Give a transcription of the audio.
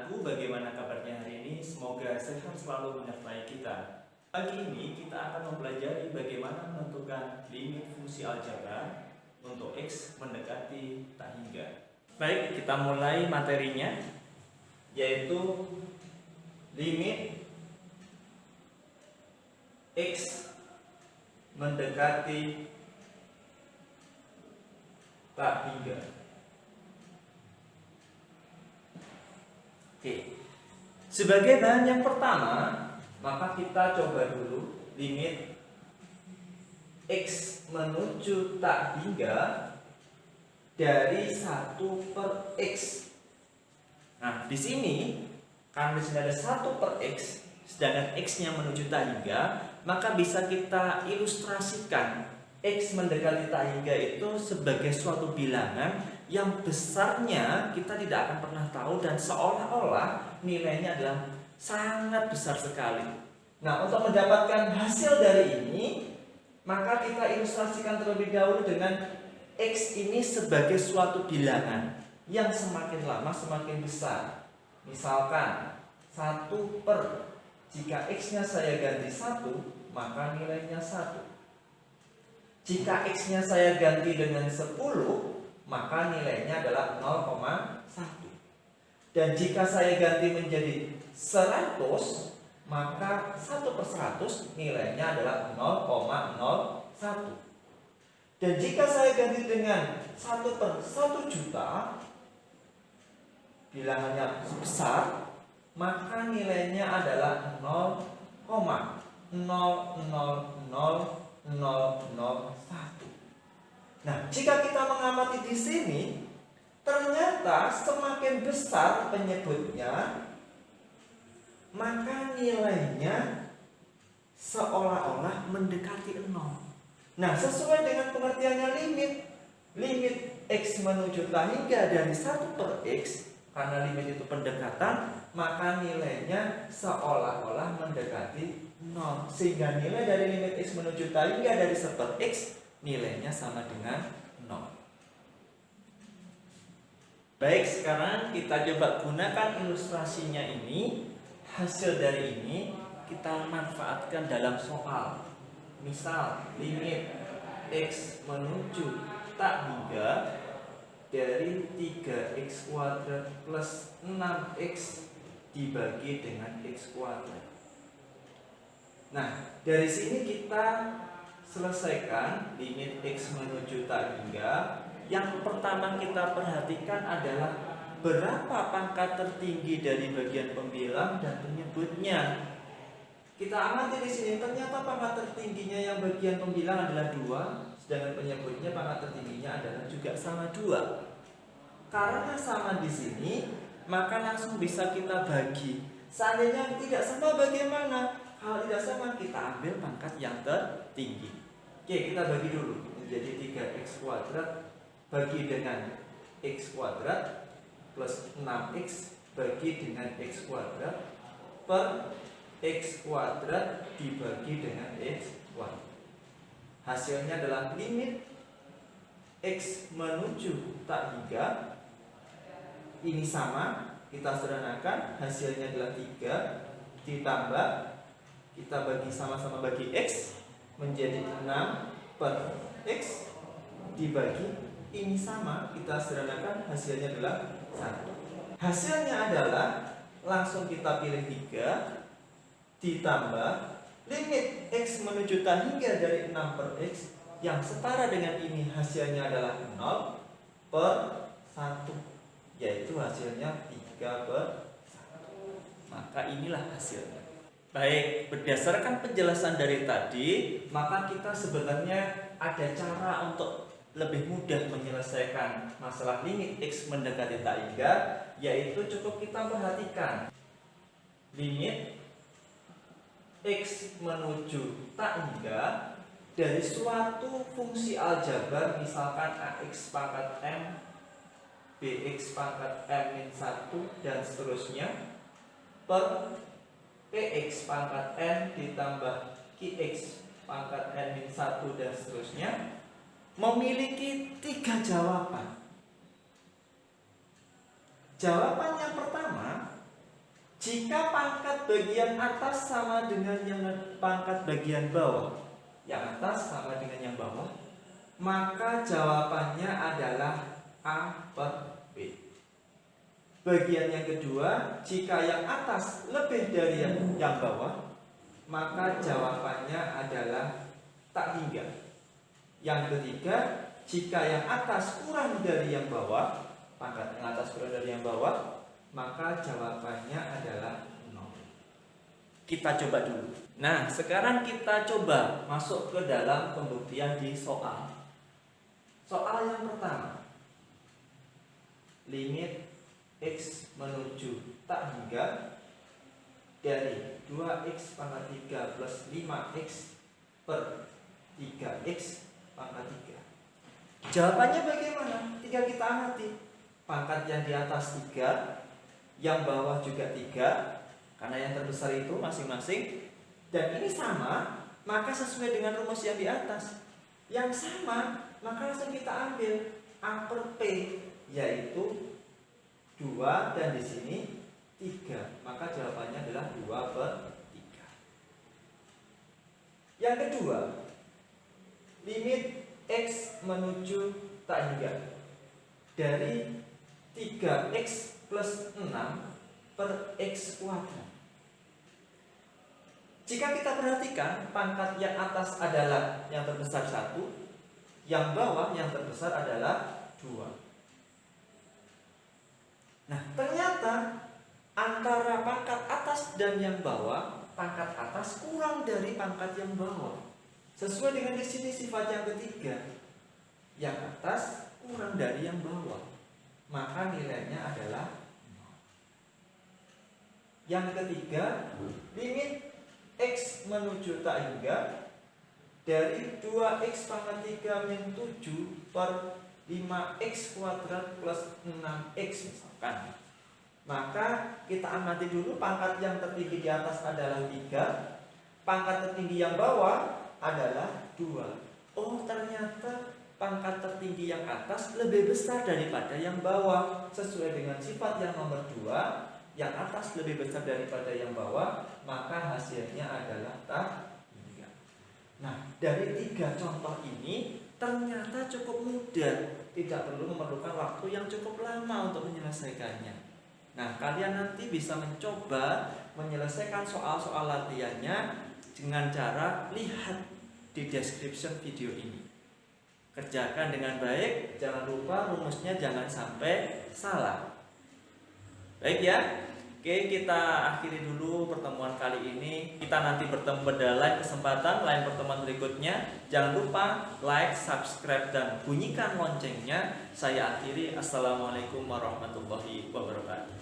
anak-anakku, bagaimana kabarnya hari ini? Semoga sehat selalu menyertai kita. Pagi ini kita akan mempelajari bagaimana menentukan limit fungsi aljabar untuk X mendekati tak hingga. Baik, kita mulai materinya, yaitu limit X mendekati tak hingga. Oke. Sebagai bahan yang pertama, maka kita coba dulu limit X menuju tak hingga dari 1 per X. Nah, di sini karena di sini ada 1 per X, sedangkan X-nya menuju tak hingga, maka bisa kita ilustrasikan X mendekati tak hingga itu sebagai suatu bilangan yang besarnya kita tidak akan pernah tahu dan seolah-olah nilainya adalah sangat besar sekali. Nah, untuk mendapatkan hasil dari ini, maka kita ilustrasikan terlebih dahulu dengan X ini sebagai suatu bilangan yang semakin lama semakin besar. Misalkan 1 per, jika X-nya saya ganti 1, maka nilainya 1. Jika X-nya saya ganti dengan 10, maka nilainya adalah 0,1. Dan jika saya ganti menjadi 100, maka 1 per 100 nilainya adalah 0,01. Dan jika saya ganti dengan 1 per 1 juta, bilangannya besar, maka nilainya adalah 0,0000001. Nah, jika kita mengamati di sini, ternyata semakin besar penyebutnya, maka nilainya seolah-olah mendekati 0. Nah, sesuai dengan pengertiannya limit X menuju tak hingga dari 1 per X, karena limit itu pendekatan, maka nilainya seolah-olah mendekati 0. Sehingga nilai dari limit X menuju tak hingga dari 1 per X nilainya sama dengan 0. Baik, sekarang kita coba gunakan ilustrasinya ini. Hasil dari ini kita manfaatkan dalam soal. Misal, limit X menuju tak hingga dari 3x kuadrat plus 6x dibagi dengan x kuadrat. Nah, dari sini kita selesaikan limit X menuju tak hingga. Yang pertama kita perhatikan adalah berapa pangkat tertinggi dari bagian pembilang dan penyebutnya. Kita amati di sini, ternyata pangkat tertingginya yang bagian pembilang adalah 2, sedangkan penyebutnya pangkat tertingginya adalah juga sama 2. Karena sama di sini, maka langsung bisa kita bagi. Seandainya tidak sama bagaimana? Kalau tidak sama, kita ambil pangkat yang tertinggi. Oke, kita bagi dulu menjadi 3x kuadrat bagi dengan x kuadrat plus 6x bagi dengan x kuadrat per x kuadrat dibagi dengan x kuadrat. Hasilnya adalah limit X menuju tak hingga. Ini sama, kita sederhanakan, hasilnya adalah 3 ditambah, kita bagi sama-sama bagi X menjadi 6 per X dibagi, ini sama, kita sederhanakan, hasilnya adalah 1. Hasilnya adalah langsung kita pilih 3 ditambah limit X menuju tak hingga dari 6 per X yang setara dengan ini, hasilnya adalah 0 per 1, yaitu hasilnya 3 per 1. Maka inilah hasilnya. Baik, berdasarkan penjelasan dari tadi, maka kita sebenarnya ada cara untuk lebih mudah menyelesaikan masalah limit X mendekati tak hingga, yaitu cukup kita perhatikan limit X menuju tak hingga dari suatu fungsi aljabar, misalkan AX pangkat M, BX pangkat M-1 dan seterusnya, per PX pangkat N ditambah QX pangkat N-1 dan seterusnya, memiliki 3 jawaban. Jawaban yang pertama Jika pangkat bagian atas sama dengan yang pangkat bagian bawah, yang atas sama dengan yang bawah, maka jawabannya adalah A per B. Bagian yang kedua, jika yang atas lebih dari yang bawah, maka jawabannya adalah tak hingga. Yang ketiga, jika yang atas kurang dari yang bawah, pangkat yang atas kurang dari yang bawah, maka jawabannya adalah 0. Kita coba dulu. Nah, sekarang kita coba masuk ke dalam pembuktian di soal. Soal yang pertama. Limit X menuju tak hingga dari 2X pangkat 3 plus 5X per 3X pangkat 3. Jawabannya bagaimana? Tinggal kita amati. Pangkat yang di atas 3, yang bawah juga 3, karena yang terbesar itu masing-masing, dan ini sama, maka sesuai dengan rumus yang di atas. Yang sama, maka langsung kita ambil A per P, yaitu 2 dan di sini 3. Maka jawabannya adalah 2 per 3. Yang kedua, limit X menuju tak hingga dari 3X plus 6 per X kuadrat. Jika kita perhatikan, pangkat yang atas adalah yang terbesar 1, yang bawah yang terbesar adalah 2. Nah, ternyata antara pangkat atas dan yang bawah, pangkat atas kurang dari pangkat yang bawah. Sesuai dengan di sini sifat yang ketiga, yang atas kurang dari yang bawah, maka nilainya adalah 0. Yang ketiga, limit X menuju tak hingga dari 2X pangkat 3 min 7 per 5X kuadrat plus 6X misalkan. Maka kita amati dulu pangkat yang tertinggi di atas adalah 3, pangkat tertinggi yang bawah adalah 2. Oh, ternyata pangkat tertinggi yang atas lebih besar daripada yang bawah. Sesuai dengan sifat yang nomor 2, yang atas lebih besar daripada yang bawah, maka hasilnya adalah tak hingga. Nah, dari 3 contoh ini ternyata cukup mudah, tidak perlu memerlukan waktu yang cukup lama untuk menyelesaikannya. Nah, kalian nanti bisa mencoba menyelesaikan soal-soal latihannya dengan cara lihat di description video ini. Kerjakan dengan baik, jangan lupa rumusnya jangan sampai salah. Baik ya. Oke, kita akhiri dulu pertemuan kali ini. Kita nanti bertemu pada lain kesempatan, lain pertemuan berikutnya. Jangan lupa like, subscribe, dan bunyikan loncengnya. Saya akhiri. Assalamualaikum warahmatullahi wabarakatuh.